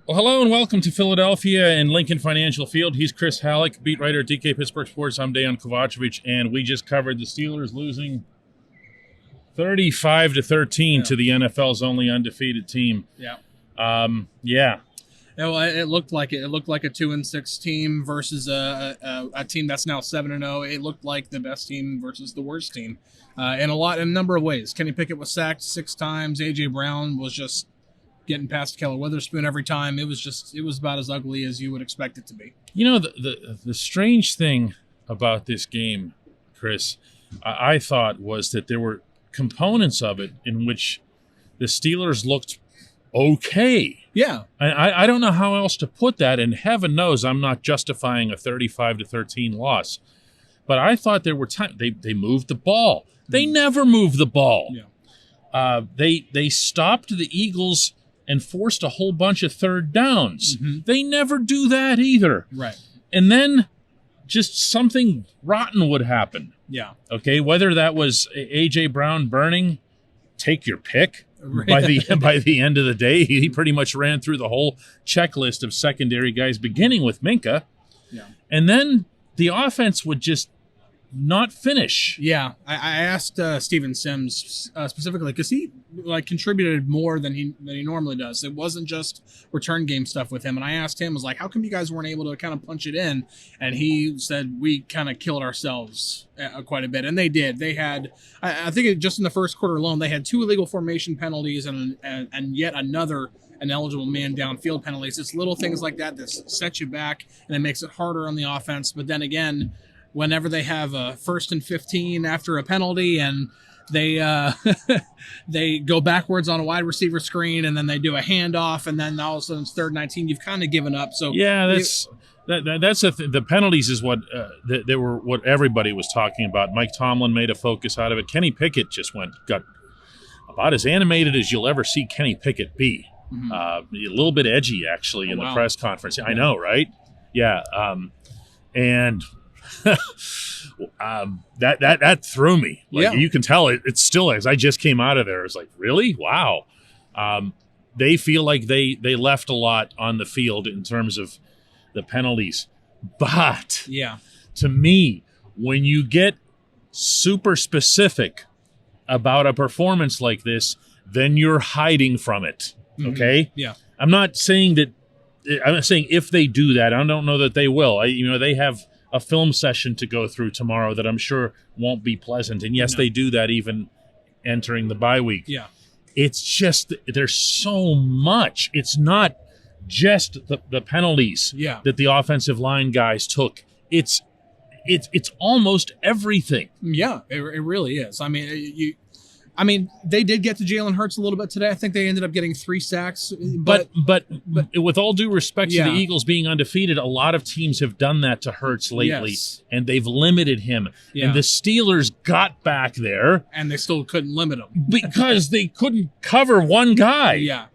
Well, hello and welcome to Philadelphia and Lincoln Financial Field. He's Chris Halicke, beat writer at DK Pittsburgh Sports. I'm Dejan Kovacevic, and we just covered the Steelers losing 35-13 to the NFL's only undefeated team. Yeah. Yeah. Well, it looked like it. It looked like a 2-6 team versus a team that's now 7-0. It looked like the best team versus the worst team, in a number of ways. Kenny Pickett was sacked 6 times. AJ Brown was just getting past Keller Witherspoon every time. It was about as ugly as you would expect it to be. You know, the strange thing about this game, Chris, I thought was that there were components of it in which the Steelers looked okay. Yeah. I don't know how else to put that, and heaven knows I'm not justifying a 35-13 loss. But I thought there were times they moved the ball. They never moved the ball. Yeah. They stopped the Eagles and forced a whole bunch of third downs. Mm-hmm. They never do that either. Right. And then just something rotten would happen. Yeah. Okay, whether that was A.J. Brown burning, take your pick. By the end of the day, he pretty much ran through the whole checklist of secondary guys, beginning with Minka. Yeah. And then the offense would just not finish. Yeah, I asked Steven Sims specifically because he contributed more than he normally does. It wasn't just return game stuff with him, and I asked him, was like, how come you guys weren't able to kind of punch it in? And he said we kind of killed ourselves quite a bit, and they did. They had, I think, just in the first quarter alone, they had 2 illegal formation penalties and yet another ineligible man downfield penalties. It's little things like that set you back, and it makes it harder on the offense. But then again, whenever they have a 1st and 15 after a penalty and they they go backwards on a wide receiver screen and then they do a handoff and then all of a sudden it's 3rd and 19, you've kind of given up. So yeah, that's the penalties is what they were what everybody was talking about. Mike Tomlin made a focus out of it. Kenny Pickett just got about as animated as you'll ever see Kenny Pickett be. Mm-hmm. A little bit edgy actually in the press conference. I know, right? Yeah, and. That threw me. You can tell it still is. I just came out of there. It's like, really? Wow. They feel like they left a lot on the field in terms of the penalties. But to me, when you get super specific about a performance like this, then you're hiding from it. Okay? Mm-hmm. Yeah. I'm not saying if they do that, I don't know that they will. They have a film session to go through tomorrow that I'm sure won't be pleasant. And yes, they do that even entering the bye week. Yeah. It's just, there's so much. It's not just the penalties that the offensive line guys took. It's almost everything. Yeah, it really is. I mean, they did get to Jalen Hurts a little bit today. I think they ended up getting 3 sacks. But with all due respect to the Eagles being undefeated, a lot of teams have done that to Hurts lately, and they've limited him. Yeah. And the Steelers got back there. And they still couldn't limit him. Because they couldn't cover one guy. Yeah.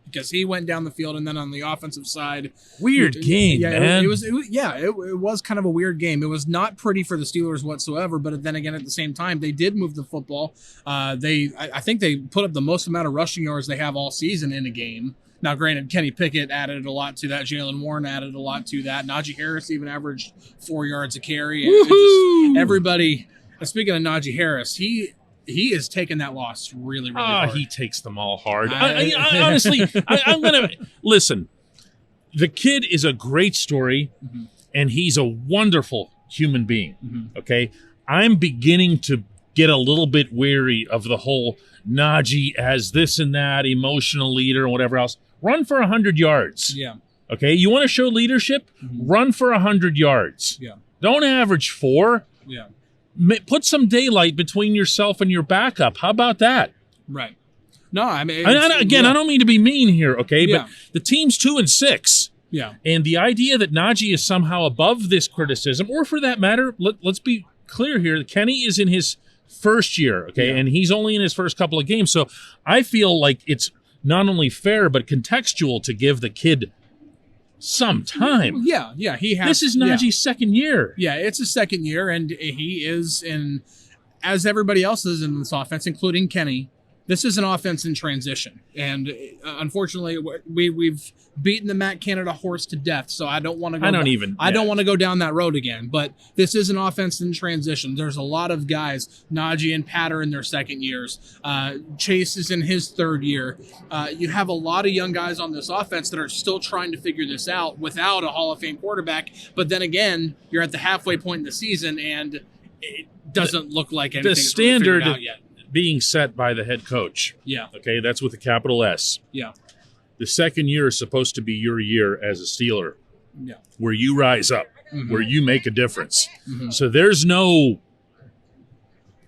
Because he went down the field, and then on the offensive side, weird game, man. It was kind of a weird game. It was not pretty for the Steelers whatsoever. But then again, at the same time, they did move the football. I think they put up the most amount of rushing yards they have all season in a game. Now, granted, Kenny Pickett added a lot to that. Jalen Warren added a lot to that. Najee Harris even averaged 4 yards a carry. And everybody. Speaking of Najee Harris, he is taking that loss really hard. He takes them all hard. Honestly, I'm going to listen. The kid is a great story, and he's a wonderful human being. Mm-hmm. Okay, I'm beginning to get a little bit weary of the whole Najee as this and that emotional leader and whatever else. Run for 100 yards. Yeah. Okay, you want to show leadership? Mm-hmm. Run for 100 yards. Yeah. Don't average 4. Yeah. Put some daylight between yourself and your backup. How about that? Right. No, I mean... I don't mean to be mean here, okay? Yeah. But the team's 2-6. Yeah. And the idea that Najee is somehow above this criticism, or for that matter, let's be clear here, Kenny is in his first year, okay? Yeah. And he's only in his first couple of games. So I feel like it's not only fair, but contextual to give the kid some time. Yeah, he has. This is Najee's second year. Yeah, it's his second year, and he is in, as everybody else is in this offense, including Kenny. this is an offense in transition, and unfortunately, we've beaten the Matt Canada horse to death. So I don't want to go. I don't want to go down that road again. But this is an offense in transition. There's a lot of guys, Najee and Pat are in their second years. Chase is in his third year. You have a lot of young guys on this offense that are still trying to figure this out without a Hall of Fame quarterback. But then again, you're at the halfway point in the season, and it doesn't look like anything is really figured out yet. Being set by the head coach. Yeah. Okay, that's with a capital S. Yeah. The second year is supposed to be your year as a Steeler. Yeah. Where you rise up, where you make a difference. So there's no,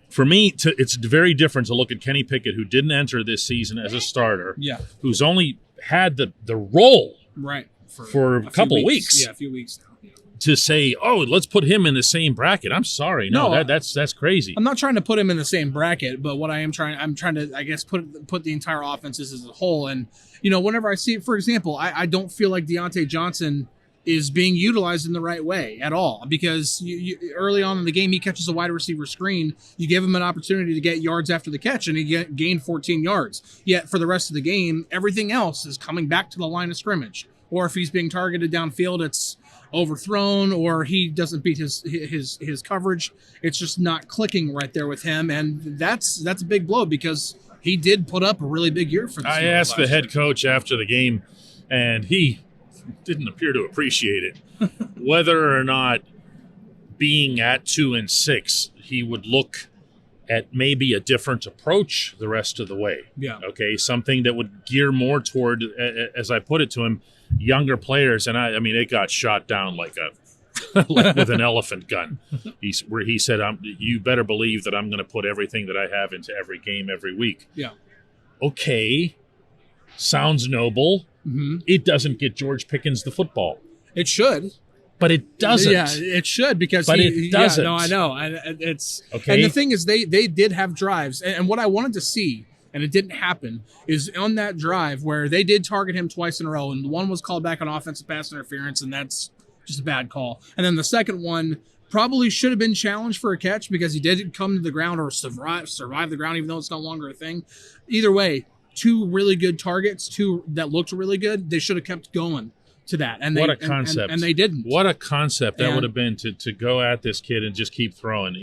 for me, it's very different to look at Kenny Pickett, who didn't enter this season as a starter. Yeah. Who's only had the role right for a couple of weeks. Yeah, a few weeks now. Yeah. To say, oh, let's put him in the same bracket. I'm sorry. No, that's crazy. I'm not trying to put him in the same bracket, but what I'm trying to, I guess, put the entire offenses as a whole. And, whenever I see, for example, I don't feel like Deontay Johnson is being utilized in the right way at all, because you early on in the game, he catches a wide receiver screen. You give him an opportunity to get yards after the catch, and he gained 14 yards. Yet for the rest of the game, everything else is coming back to the line of scrimmage. Or if he's being targeted downfield, it's overthrown, or he doesn't beat his coverage. It's just not clicking right there with him, and that's a big blow, because he did put up a really big year for the Steelers. I asked the head coach after the game, and he didn't appear to appreciate it, whether or not being at 2-6, he would look at maybe a different approach the rest of the way. Yeah. Okay, something that would gear more toward, as I put it to him, younger players. And I mean, it got shot down like with an elephant gun. He said, you better believe that I'm going to put everything that I have into every game every week. Yeah. Okay, sounds noble. It doesn't get George Pickens the football. It should. But it doesn't. Yeah, it should, because it doesn't. Yeah, no, I know. It's okay. And the thing is, they did have drives, and what I wanted to see, and it didn't happen, is on that drive where they did target him twice in a row, and one was called back on offensive pass interference, and that's just a bad call. And then the second one probably should have been challenged for a catch, because he did come to the ground or survive the ground, even though it's no longer a thing. Either way, two really good targets, two that looked really good. They should have kept going to that. And what a concept. And they didn't. What a concept that would have been to go at this kid and just keep throwing,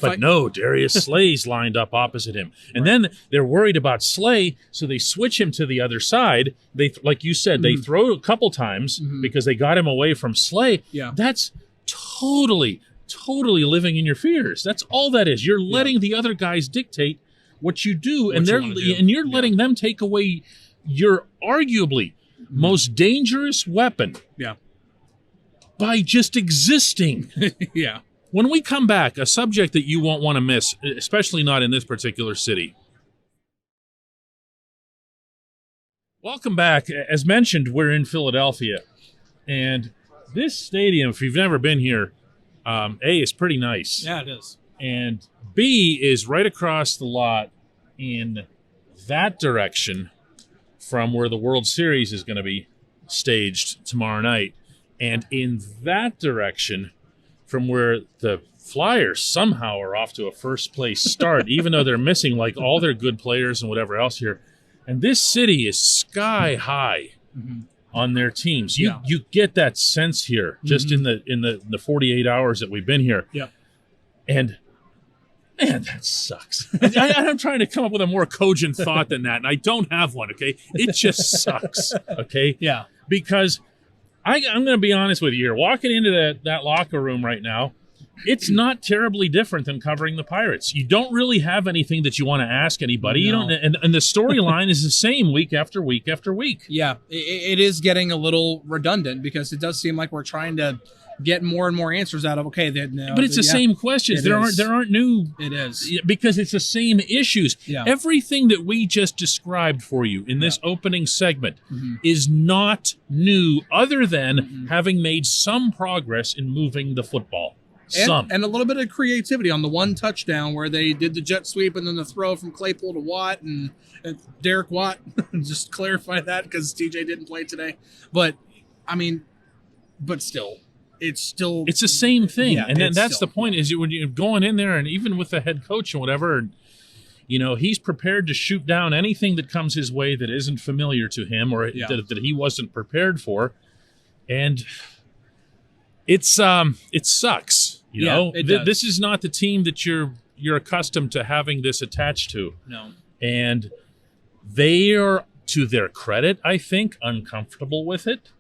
But no, Darius Slay's lined up opposite him. And then they're worried about Slay, so they switch him to the other side. They, like you said, they throw a couple times because they got him away from Slay. Yeah. That's totally living in your fears. That's all that is. You're letting the other guys dictate what you do, and you're letting them take away your arguably most dangerous weapon. Yeah. By just existing. Yeah. When we come back, a subject that you won't want to miss, especially not in this particular city. Welcome back. As mentioned, we're in Philadelphia, and this stadium, if you've never been here, A, is pretty nice. Yeah, it is. And B is right across the lot in that direction from where the World Series is going to be staged tomorrow night. And in that direction from where the Flyers somehow are off to a first-place start, even though they're missing like all their good players and whatever else here. And this city is sky high on their teams. You get that sense here just in the 48 hours that we've been here. Yeah. And man, that sucks. I'm trying to come up with a more cogent thought than that, and I don't have one, okay? It just sucks, okay? Yeah. Because I'm going to be honest with you here. Walking into that locker room right now, it's not terribly different than covering the Pirates. You don't really have anything that you want to ask anybody. No. You don't, and the storyline is the same week after week after week. Yeah, it is getting a little redundant, because it does seem like we're trying to get more and more answers out of, but it's the same questions. There aren't new. It is, because it's the same issues. Yeah. Everything that we just described for you in this opening segment is not new, other than having made some progress in moving the football. And a little bit of creativity on the one touchdown where they did the jet sweep and then the throw from Claypool to Watt and Derek Watt. Just clarify that, because TJ didn't play today. But I mean, still. It's the same thing. Yeah, and then that's the point, is when you're going in there, and even with the head coach and whatever, he's prepared to shoot down anything that comes his way that isn't familiar to him or that he wasn't prepared for. And it sucks. It does. This is not the team that you're accustomed to having this attached to. No. And they are, to their credit, I think, uncomfortable with it.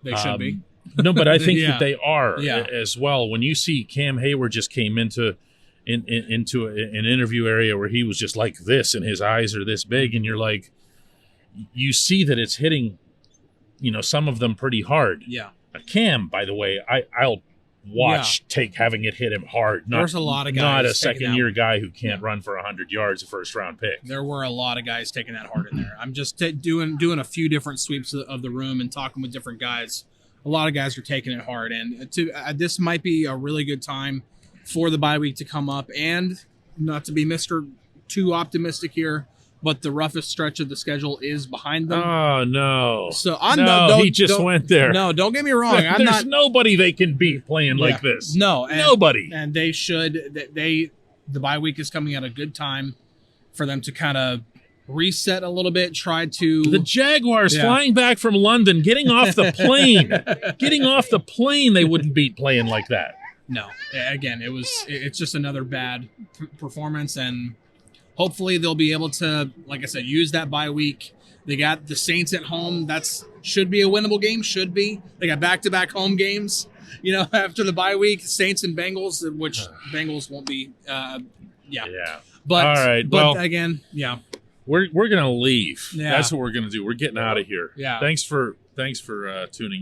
They should be. No, but I think that they are Yeah. as well. When you see Cam Hayward just came into an interview area where he was just like this and his eyes are this big, and you're like, you see that it's hitting, some of them pretty hard. Yeah. Cam, by the way, I'll watch having it hit him hard. There's a lot of guys. Not a second-year guy who can't run for 100 yards, a first-round pick. There were a lot of guys taking that hard in there. I'm just doing a few different sweeps of the room and talking with different guys. A lot of guys are taking it hard, and this might be a really good time for the bye week to come up. And not to be too optimistic here, but the roughest stretch of the schedule is behind them. Oh no! So he just went there. No, don't get me wrong. There's nobody they can beat playing like this. No, nobody. And they should. The bye week is coming at a good time for them to kind of reset a little bit. Try to the Jaguars flying back from London, getting off the plane. They wouldn't beat playing like that. No, again, it's just another bad performance, and hopefully they'll be able to, like I said, use that bye week. They got the Saints at home. Should be a winnable game. Should be. They got back-to-back home games. After the bye week, Saints and Bengals, which Bengals won't be. Yeah. But all right. But again, we're gonna leave. Yeah. That's what we're gonna do. We're getting out of here. Yeah. Thanks for tuning in.